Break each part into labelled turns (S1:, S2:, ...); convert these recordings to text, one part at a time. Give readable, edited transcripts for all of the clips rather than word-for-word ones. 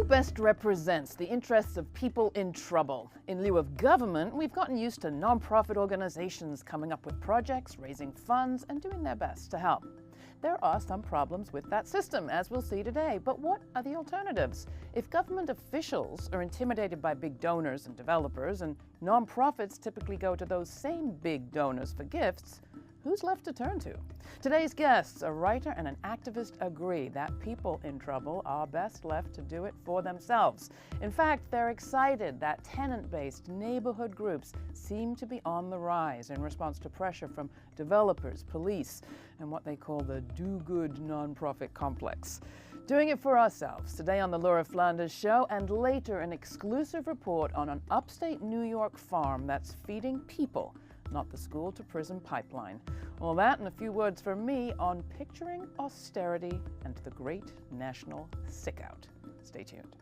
S1: best represents the interests of people in trouble? In lieu of government, we've gotten used to non-profit organizations coming up with projects, raising funds, and doing their best to help. There are some problems with that system, as we'll see today, but what are the alternatives? If government officials are intimidated by big donors and developers, and non-profits typically go to those same big donors for gifts, who's left to turn to? Today's guests, a writer and an activist, agree that people in trouble are best left to do it for themselves. In fact, they're excited that tenant-based neighborhood groups seem to be on the rise in response to pressure from developers, police, and what they call the do-good nonprofit complex. Doing it for ourselves, today on the Laura Flanders Show, and later an exclusive report on an upstate New York farm that's feeding people, not the school-to-prison pipeline. All that and a few words from me on picturing austerity and the great national SickOut. Stay tuned.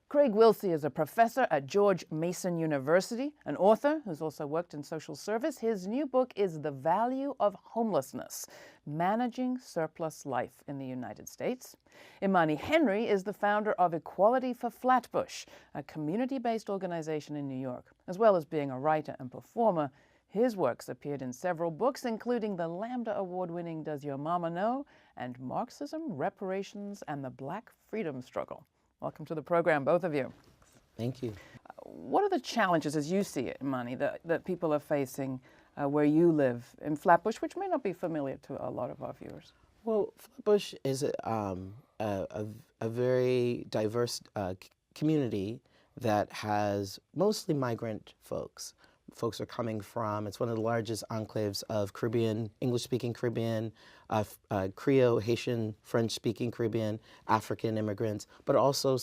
S1: Craig Wilsey is a professor at George Mason University, an author who's also worked in social service. His new book is The Value of Homelessness: Managing Surplus Life in the United States. Imani Henry is the founder of Equality for Flatbush, a community-based organization in New York. As well as being a writer and performer, his works appeared in several books, including the Lambda Award-winning Does Your Mama Know? And Marxism, Reparations, and the Black Freedom Struggle. Welcome to the program, both of you.
S2: Thank you.
S1: What are the challenges, as you see it, Imani, that people are facing where you live in Flatbush, which may not be familiar to a lot of our viewers?
S2: Well, Flatbush is a very diverse community that has mostly migrant folks. Folks are coming from, it's one of the largest enclaves of Caribbean, English-speaking Caribbean, Creole, Haitian, French-speaking Caribbean, African immigrants, but also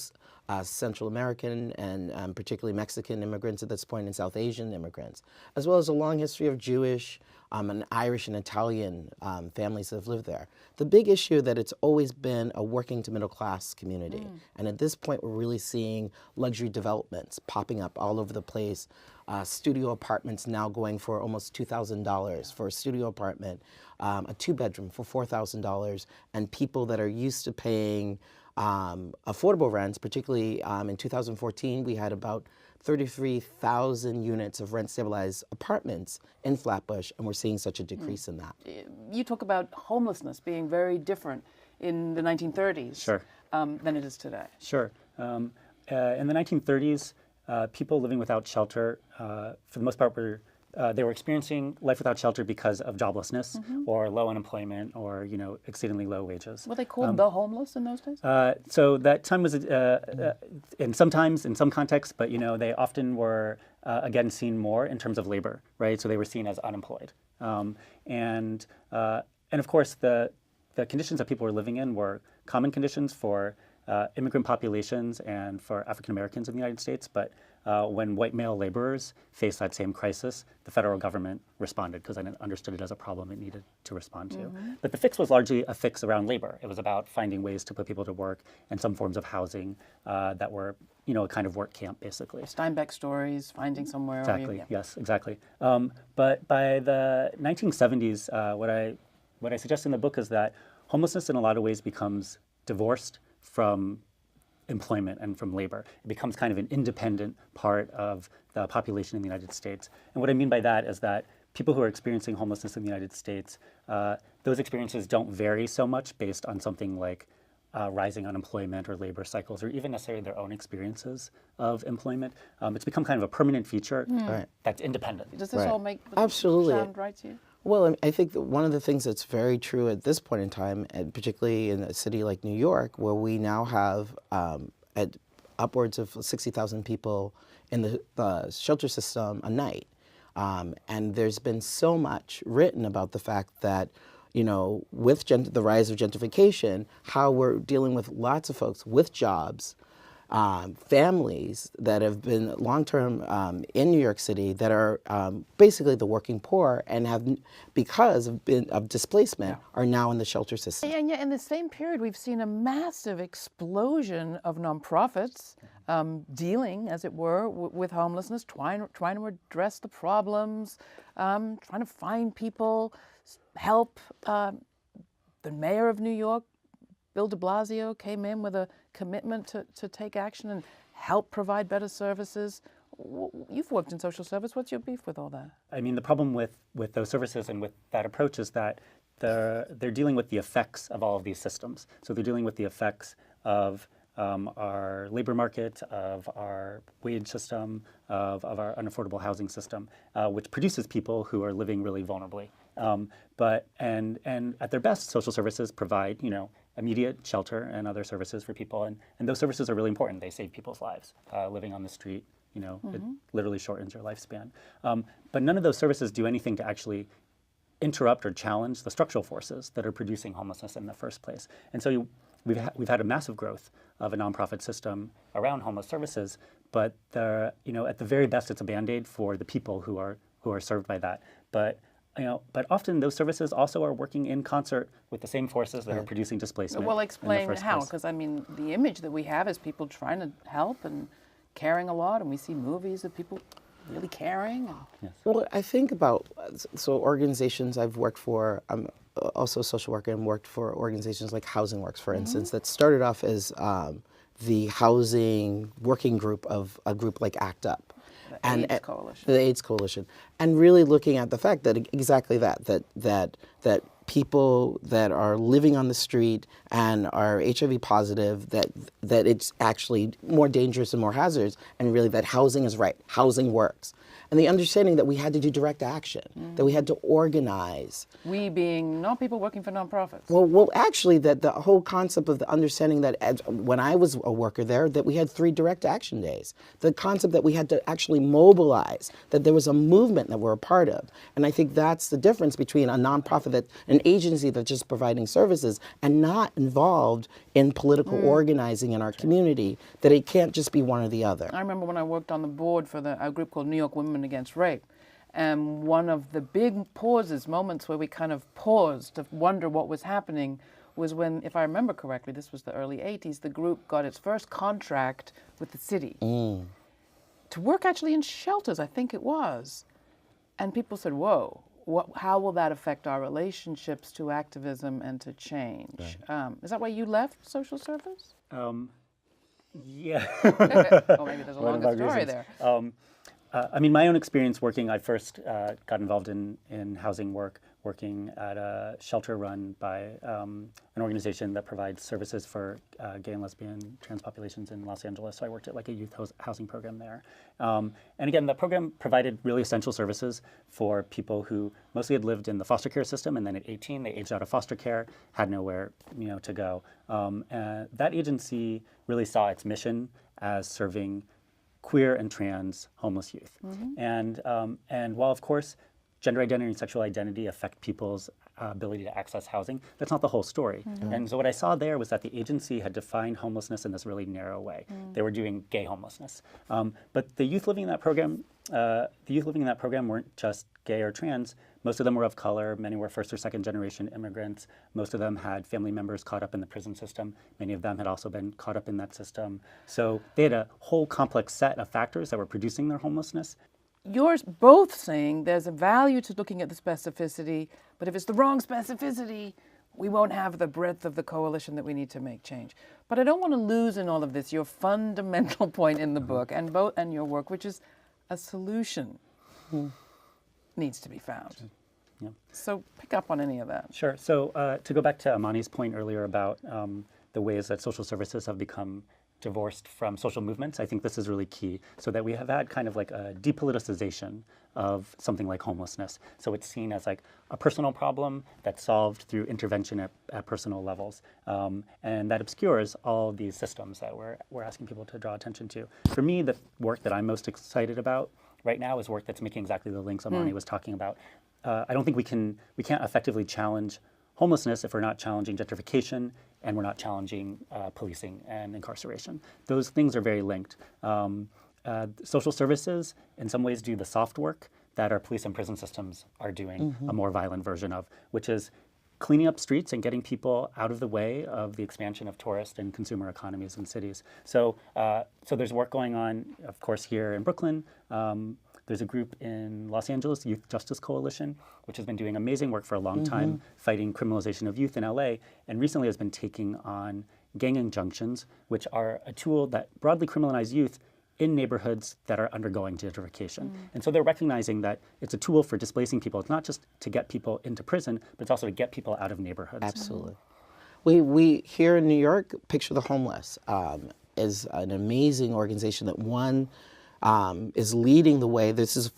S2: Central American and particularly Mexican immigrants at this point, and South Asian immigrants, as well as a long history of Jewish and Irish and Italian families that have lived there. The big issue that it's always been a working to middle class community. And at this point, we're really seeing luxury developments popping up all over the place. Studio apartments now going for almost $2,000 for a studio apartment, a two-bedroom for $4,000, and people that are used to paying affordable rents, particularly in 2014, we had about 33,000 units of rent-stabilized apartments in Flatbush, and we're seeing such a decrease in that.
S1: You talk about homelessness being very different in the 1930s than it is today.
S3: Sure. In the 1930s, people living without shelter, for the most part, they were experiencing life without shelter because of joblessness or low unemployment or, exceedingly low wages.
S1: Were they called the homeless in those days?
S3: So that time was, sometimes in some contexts, but they often were again seen more in terms of labor, right? So they were seen as unemployed, and of course the conditions that people were living in were common conditions for immigrant populations and for African Americans in the United States, but when white male laborers faced that same crisis, the federal government responded because it understood it as a problem it needed to respond to. But the fix was largely a fix around labor. It was about finding ways to put people to work and some forms of housing that were, a kind of work camp, basically.
S1: Steinbeck stories, finding somewhere.
S3: Exactly. Yes, exactly. But by the 1970s, what I suggest in the book is that homelessness in a lot of ways becomes divorced from employment and from labor. It becomes kind of an independent part of the population in the United States. And what I mean by that is that people who are experiencing homelessness in the United States, those experiences don't vary so much based on something like rising unemployment or labor cycles, or even necessarily their own experiences of employment. It's become kind of a permanent feature that's independent.
S1: Does this all make sound right to you?
S2: Well, I think that one of the things that's very true at this point in time, and particularly in a city like New York, where we now have upwards of 60,000 people in the shelter system a night. And there's been so much written about the fact that, with the rise of gentrification, how we're dealing with lots of folks with jobs, families that have been long-term in New York City that are basically the working poor and have, because of displacement, are now in the shelter system.
S1: And yet in the same period, we've seen a massive explosion of nonprofits dealing, as it were, with homelessness, trying to address the problems, trying to find people, help. The mayor of New York Bill de Blasio came in with a commitment to take action and help provide better services. You've worked in social service. What's your beef with all that?
S3: I mean, the problem with those services and with that approach is that they're dealing with the effects of all of these systems. So they're dealing with the effects of our labor market, of our wage system, of our unaffordable housing system, which produces people who are living really vulnerably. But at their best, social services provide, immediate shelter and other services for people, and those services are really important. They save people's lives. Living on the street, it literally shortens your lifespan. But none of those services do anything to actually interrupt or challenge the structural forces that are producing homelessness in the first place. And so we've had a massive growth of a nonprofit system around homeless services, but at the very best, it's a Band-Aid for the people who are served by that. But often those services also are working in concert with the same forces that are producing displacement.
S1: Well, explain
S3: in the first
S1: how,
S3: place.
S1: because the image that we have is people trying to help and caring a lot, and we see movies of people really caring.
S3: Yes.
S2: Well, I think about, organizations I've worked for, I'm also a social worker and worked for organizations like Housing Works, for instance, that started off as the housing working group of a group like ACT UP.
S1: The AIDS Coalition.
S2: The AIDS Coalition. And really looking at the fact that exactly that people that are living on the street and are HIV positive, that it's actually more dangerous and more hazardous, and really that housing is right, housing works. And the understanding that we had to do direct action, that we had to organize.
S1: We being not people working for nonprofits.
S2: Well, actually, that the whole concept of the understanding that when I was a worker there, that we had 3 direct action days. The concept that we had to actually mobilize, that there was a movement that we're a part of. And I think that's the difference between a nonprofit, an agency that's just providing services and not involved in political organizing in our community, that it can't just be one or the other.
S1: I remember when I worked on the board for a group called New York Women Against Rape, and one of the big moments where we kind of paused to wonder what was happening, was when, if I remember correctly, this was the early 80s, the group got its first contract with the city to work actually in shelters, I think it was. And people said, whoa, how will that affect our relationships to activism and to change? Right. Is that why you left social service?
S3: Yeah.
S1: Well, maybe there's a longer story there.
S3: My own experience working, I first got involved in housing work, working at a shelter run by an organization that provides services for gay and lesbian trans populations in Los Angeles. So I worked at like a youth housing program there. And again, the program provided really essential services for people who mostly had lived in the foster care system, and then at 18 they aged out of foster care, had nowhere to go. And that agency really saw its mission as serving queer and trans homeless youth. And while of course gender identity and sexual identity affect people's ability to access housing, that's not the whole story. And so what I saw there was that the agency had defined homelessness in this really narrow way. They were doing gay homelessness. But the youth living in that program, weren't just gay or trans. Most of them were of color. Many were first or second generation immigrants. Most of them had family members caught up in the prison system. Many of them had also been caught up in that system. So they had a whole complex set of factors that were producing their homelessness.
S1: You're both saying there's a value to looking at the specificity, but if it's the wrong specificity, we won't have the breadth of the coalition that we need to make change. But I don't want to lose in all of this your fundamental point in the book and your work, which is a solution needs to be found.
S3: Yeah.
S1: So pick up on any of that.
S3: Sure. So to go back to Amani's point earlier about the ways that social services have become divorced from social movements, I think this is really key, so that we have had kind of like a depoliticization of something like homelessness. So it's seen as like a personal problem that's solved through intervention at personal levels. And that obscures all of these systems that we're asking people to draw attention to. For me, the work that I'm most excited about right now is work that's making exactly the links Amani was talking about. I don't think we can't effectively challenge homelessness if we're not challenging gentrification and we're not challenging policing and incarceration. Those things are very linked. Social services, in some ways, do the soft work that our police and prison systems are doing a more violent version of, which is cleaning up streets and getting people out of the way of the expansion of tourist and consumer economies in cities. So, so there's work going on, of course, here in Brooklyn. There's a group in Los Angeles, Youth Justice Coalition, which has been doing amazing work for a long time, fighting criminalization of youth in LA, and recently has been taking on gang injunctions, which are a tool that broadly criminalize youth in neighborhoods that are undergoing gentrification. And so they're recognizing that it's a tool for displacing people. It's not just to get people into prison, but it's also to get people out of neighborhoods.
S2: Absolutely. We here in New York, Picture the Homeless is an amazing organization that is leading the way. This is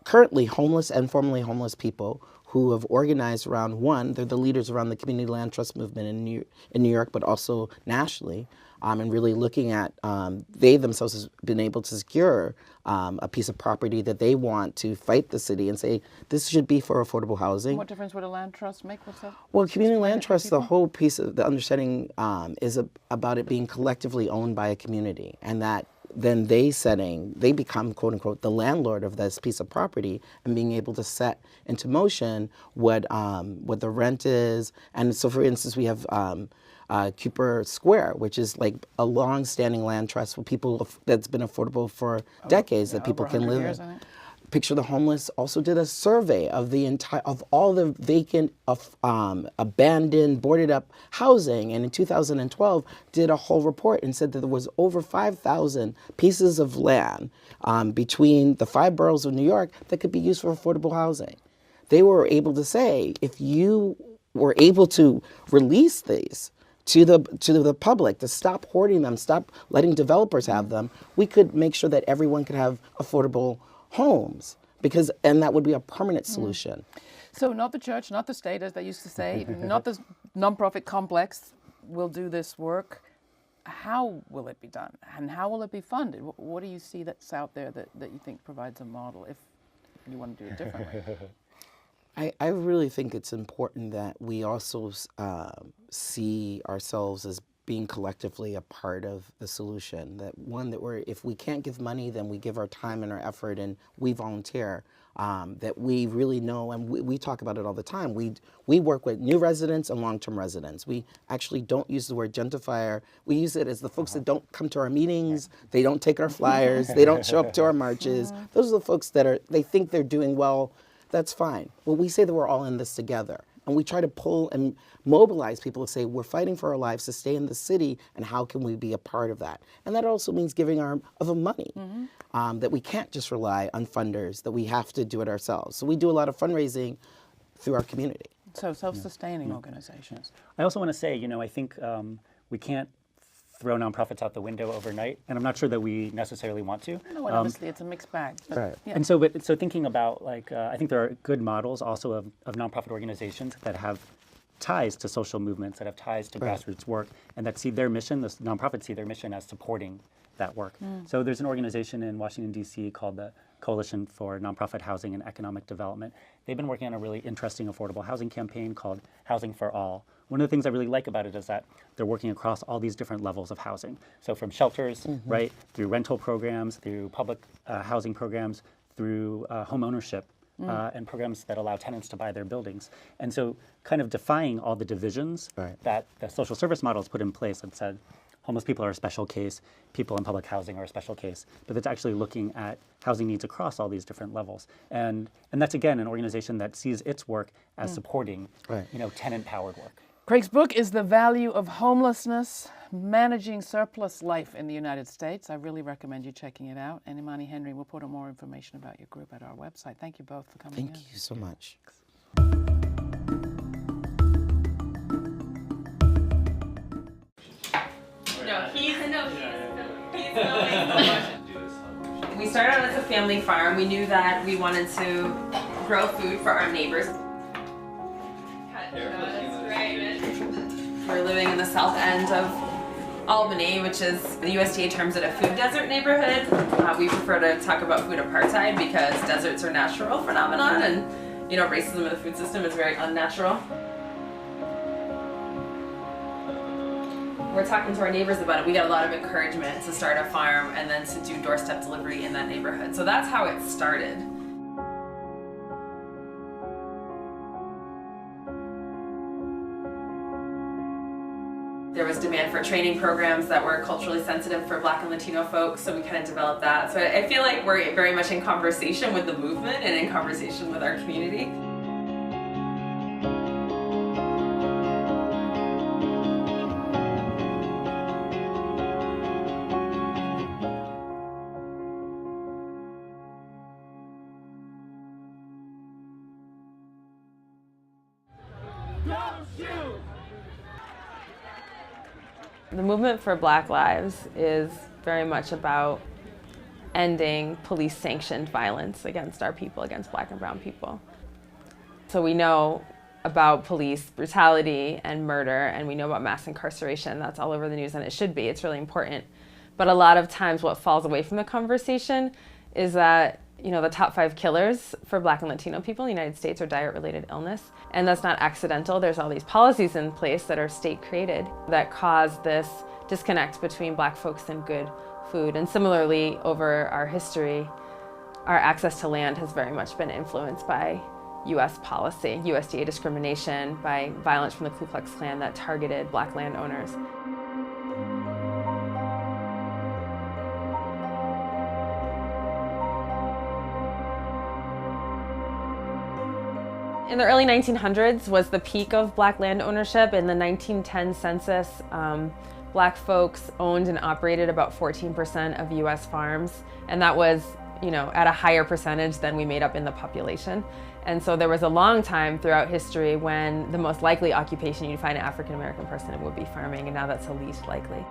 S2: currently homeless and formerly homeless people who have organized around they're the leaders around the community land trust movement in New York, but also nationally, and really looking at, they themselves have been able to secure a piece of property that they want to fight the city and say, this should be for affordable housing.
S1: What difference would a land trust make? What's that?
S2: Well, community land trust, the whole piece of the understanding is about it being collectively owned by a community, and that then they become, quote unquote, the landlord of this piece of property, and being able to set into motion what the rent is. And so, for instance, we have Cooper Square, which is like a long-standing land trust for people that's been affordable for decades, that people can live in. Picture the Homeless also did a survey of all the vacant, abandoned, boarded up housing, and in 2012 did a whole report and said that there was over 5,000 pieces of land between the 5 boroughs of New York that could be used for affordable housing. They were able to say, if you were able to release these to the public, to stop hoarding them, stop letting developers have them, we could make sure that everyone could have affordable homes, and that would be a permanent solution.
S1: So not the church, not the state, as they used to say, not the nonprofit complex will do this work. How will it be done? And how will it be funded? What do you see that's out there that you think provides a model if you want to do it differently?
S2: I really think it's important that we also see ourselves as being collectively a part of the solution. That if we can't give money, then we give our time and our effort, and we volunteer. That we really know, and we talk about it all the time. We work with new residents and long-term residents. We actually don't use the word gentrifier. We use it as the folks that don't come to our meetings, they don't take our flyers, they don't show up to our marches. Those are the folks they think they're doing well. That's fine. Well, we say that we're all in this together. And we try to pull and mobilize people to say, we're fighting for our lives to stay in the city, and how can we be a part of that? And that also means giving of money, that we can't just rely on funders, that we have to do it ourselves. So we do a lot of fundraising through our community.
S1: So self-sustaining organizations.
S3: I also want to say, I think we can't throw nonprofits out the window overnight, and I'm not sure that we necessarily want to.
S1: No, obviously it's a mixed bag. But,
S2: right.
S1: Yeah.
S3: And so thinking about, I think there are good models also of nonprofit organizations that have ties to social movements, that have ties to grassroots work, and that see their mission, the nonprofits see their mission as supporting that work. So there's an organization in Washington, D.C. called the Coalition for Nonprofit Housing and Economic Development. They've been working on a really interesting affordable housing campaign called Housing for All. One of the things I really like about it is that they're working across all these different levels of housing. So from shelters, right, through rental programs, through public housing programs, through home ownership, and programs that allow tenants to buy their buildings. And so kind of defying all the divisions that the social service models put in place that said, homeless people are a special case, people in public housing are a special case, but it's actually looking at housing needs across all these different levels. And that's, again, an organization that sees its work as supporting, tenant-powered work.
S1: Craig's book is The Value of Homelessness, Managing Surplus Life in the United States. I really recommend you checking it out. And Imani Henry will put up more information about your group at our website. Thank you both for coming in.
S2: Thank you so much.
S4: We started out as a family farm. We knew that we wanted to grow food for our neighbors. We're living in the south end of Albany, which is, the USDA terms it a food desert neighborhood. We prefer to talk about food apartheid because deserts are a natural phenomenon, and racism in the food system is very unnatural. We're talking to our neighbors about it. We got a lot of encouragement to start a farm and then to do doorstep delivery in that neighborhood. So that's how it started. There was demand for training programs that were culturally sensitive for Black and Latino folks, so we kind of developed that. So I feel like we're very much in conversation with the movement and in conversation with our community. The movement for Black Lives is very much about ending police-sanctioned violence against our people, against Black and brown people. So we know about police brutality and murder, and we know about mass incarceration. That's all over the news, and it should be. It's really important. But a lot of times what falls away from the conversation is that, you know, the top 5 killers for Black and Latino people in the United States are diet-related illness. And that's not accidental. There's all these policies in place that are state-created that cause this disconnect between Black folks and good food. And similarly, over our history, our access to land has very much been influenced by U.S. policy, USDA discrimination, by violence from the Ku Klux Klan that targeted Black landowners. In the early 1900s was the peak of Black land ownership. In the 1910 census, Black folks owned and operated about 14% of U.S. farms, and that was, you know, at a higher percentage than we made up in the population. And so there was a long time throughout history when the most likely occupation you'd find an African American person would be farming, and now that's the least likely.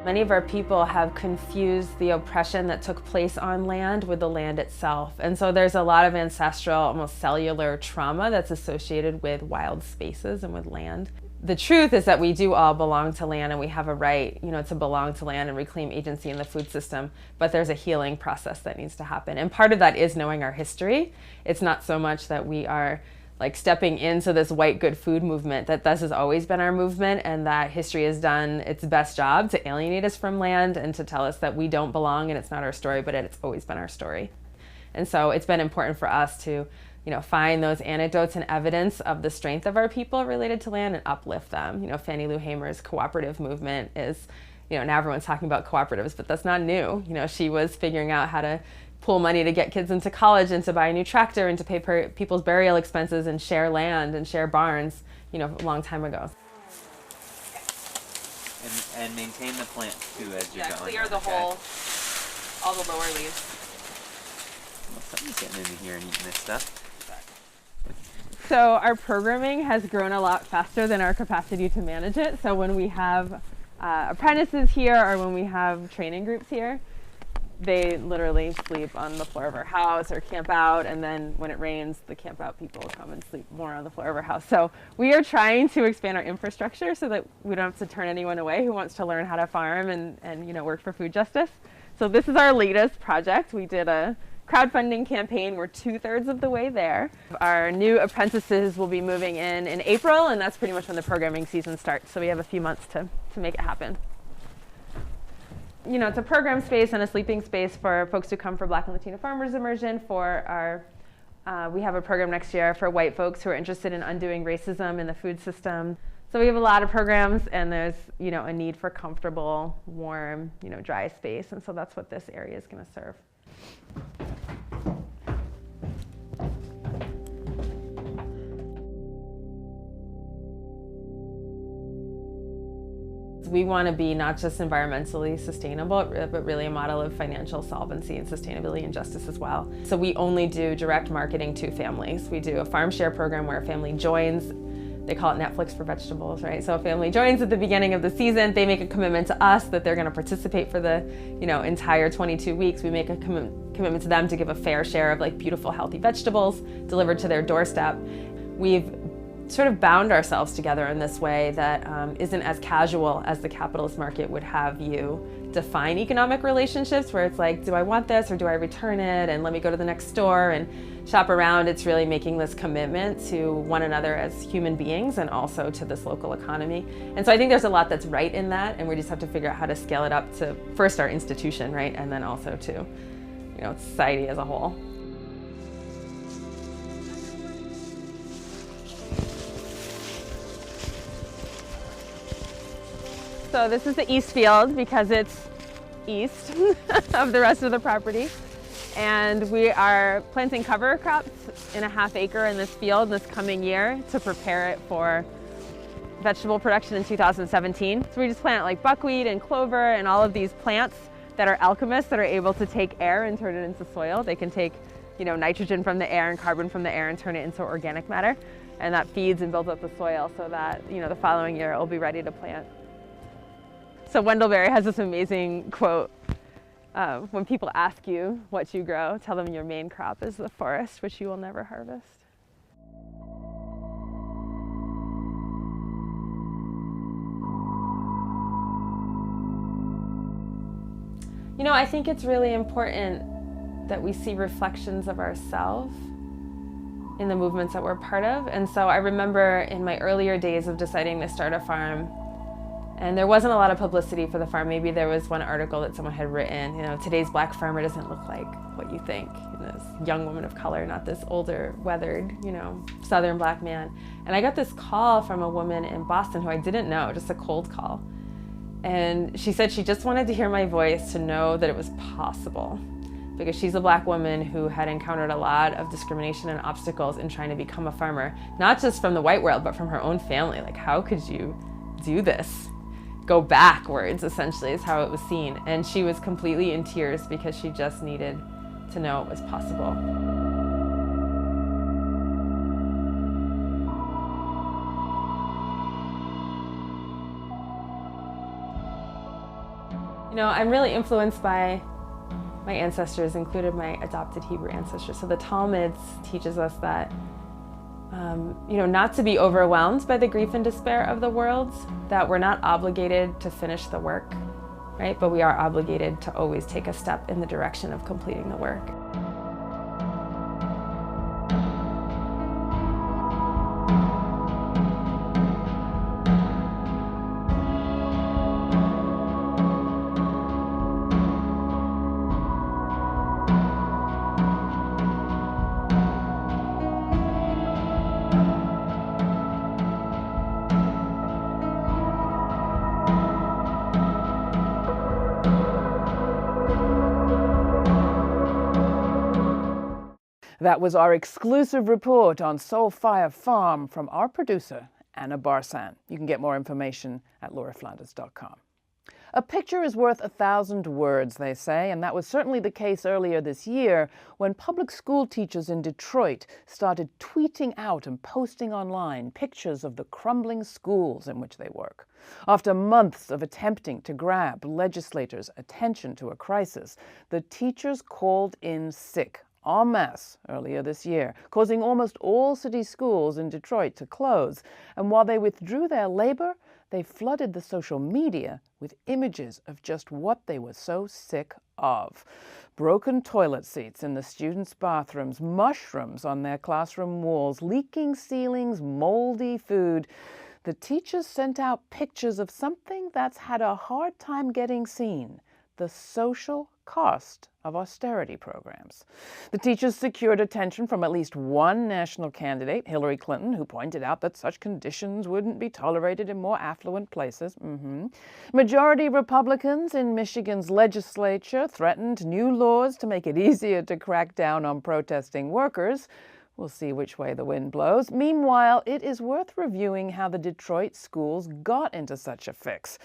S4: Many of our people have confused the oppression that took place on land with the land itself. And so there's a lot of ancestral, almost cellular trauma that's associated with wild spaces and with land. The truth is that we do all belong to land, and we have a right, you know, to belong to land and reclaim agency in the food system, but there's a healing process that needs to happen. And part of that is knowing our history. It's not so much that we are like stepping into this white good food movement, that this has always been our movement, and that history has done its best job to alienate us from land and to tell us that we don't belong and it's not our story, but it's always been our story. And so it's been important for us to, you know, find those anecdotes and evidence of the strength of our people related to land and uplift them. You know, Fannie Lou Hamer's cooperative movement is, you know, now everyone's talking about cooperatives, but that's not new. You know, she was figuring out how to pool money to get kids into college and to buy a new tractor and to pay people's burial expenses and share land and share barns, you know, a long time ago.
S5: And maintain the plant too as you're going.
S4: Clear the whole, all the lower leaves.
S5: Well, somebody's getting in here and eating this stuff.
S4: So our programming has grown a lot faster than our capacity to manage it. So when we have apprentices here or when we have training groups here, they literally sleep on the floor of our house or camp out, and then when it rains, the camp out people come and sleep more on the floor of our house. So we are trying to expand our infrastructure so that we don't have to turn anyone away who wants to learn how to farm and you know, work for food justice. So this is our latest project. We did a crowdfunding campaign. We're 2/3 of the way there. Our new apprentices will be moving in April, and that's pretty much when the programming season starts. So we have a few months to make it happen. You know, it's a program space and a sleeping space for folks who come for Black and Latino farmers immersion. For our, we have a program next year for white folks who are interested in undoing racism in the food system. So we have a lot of programs, and there's, you know, a need for comfortable, warm, you know, dry space, and so that's what this area is going to serve. We want to be not just environmentally sustainable, but really a model of financial solvency and sustainability and justice as well. So we only do direct marketing to families. We do a farm share program where a family joins. They call it Netflix for vegetables, right? So a family joins at the beginning of the season. They make a commitment to us that they're going to participate for the, you know, entire 22 weeks. We make a commitment to them to give a fair share of like beautiful, healthy vegetables delivered to their doorstep. We've sort of bound ourselves together in this way that isn't as casual as the capitalist market would have you define economic relationships, where it's like, do I want this or do I return it, and let me go to the next store and shop around. It's really making this commitment to one another as human beings and also to this local economy. And so I think there's a lot that's right in that, and we just have to figure out how to scale it up to first our institution, right, and then also to, you know, society as a whole.
S6: So this is the east field because it's east of the rest of the property. And we are planting cover crops in a ½ acre in this field this coming year to prepare it for vegetable production in 2017. So we just plant like buckwheat and clover and all of these plants that are alchemists that are able to take air and turn it into soil. They can take, nitrogen from the air and carbon from the air and turn it into organic matter. And that feeds and builds up the soil so that, the following year it will be ready to plant. So Wendell Berry has this amazing quote. When people ask you what you grow, tell them your main crop is the forest, which you will never harvest. I think it's really important that we see reflections of ourselves in the movements that we're part of. And so I remember in my earlier days of deciding to start a farm, and there wasn't a lot of publicity for the farm. Maybe there was one article that someone had written, today's black farmer doesn't look like what you think. This young woman of color, not this older, weathered, Southern black man. And I got this call from a woman in Boston who I didn't know, just a cold call. And she said she just wanted to hear my voice to know that it was possible, because she's a black woman who had encountered a lot of discrimination and obstacles in trying to become a farmer, not just from the white world, but from her own family. Like, how could you do this? Go backwards, essentially, is how it was seen. And she was completely in tears because she just needed to know it was possible. I'm really influenced by my ancestors, included my adopted Hebrew ancestors. So the Talmud teaches us that, not to be overwhelmed by the grief and despair of the world, that we're not obligated to finish the work, right? But we are obligated to always take a step in the direction of completing the work.
S1: That was our exclusive report on Soulfire Farm from our producer, Anna Barsan. You can get more information at lauraflanders.com. A picture is worth 1,000 words, they say, and that was certainly the case earlier this year when public school teachers in Detroit started tweeting out and posting online pictures of the crumbling schools in which they work. After months of attempting to grab legislators' attention to a crisis, the teachers called in sick en masse earlier this year, causing almost all city schools in Detroit to close. And while they withdrew their labor, they flooded the social media with images of just what they were so sick of. Broken toilet seats in the students' bathrooms, mushrooms on their classroom walls, leaking ceilings, moldy food. The teachers sent out pictures of something that's had a hard time getting seen: the social cost of austerity programs. The teachers secured attention from at least one national candidate, Hillary Clinton, who pointed out that such conditions wouldn't be tolerated in more affluent places. Majority Republicans in Michigan's legislature threatened new laws to make it easier to crack down on protesting workers. We'll see which way the wind blows. Meanwhile, it is worth reviewing how the Detroit schools got into such a fix.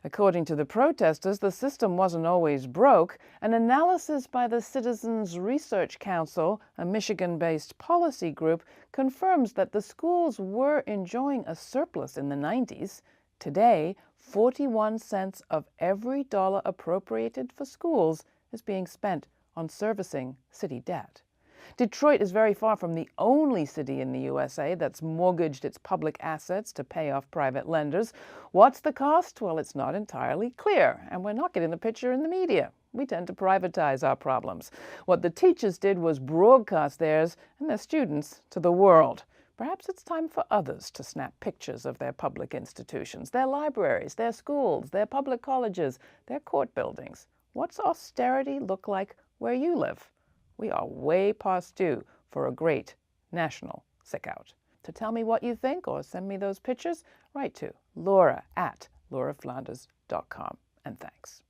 S1: According to the protesters, the system wasn't always broke. An analysis by the Citizens Research Council, a Michigan-based policy group, confirms that the schools were enjoying a surplus in the 90s. Today, 41 cents of every dollar appropriated for schools is being spent on servicing city debt. Detroit is very far from the only city in the USA that's mortgaged its public assets to pay off private lenders. What's the cost? Well, it's not entirely clear, and we're not getting the picture in the media. We tend to privatize our problems. What the teachers did was broadcast theirs and their students to the world. Perhaps it's time for others to snap pictures of their public institutions, their libraries, their schools, their public colleges, their court buildings. What's austerity look like where you live? We are way past due for a great national SickOut. To tell me what you think or send me those pictures, write to Laura at lauraflanders.com. And thanks.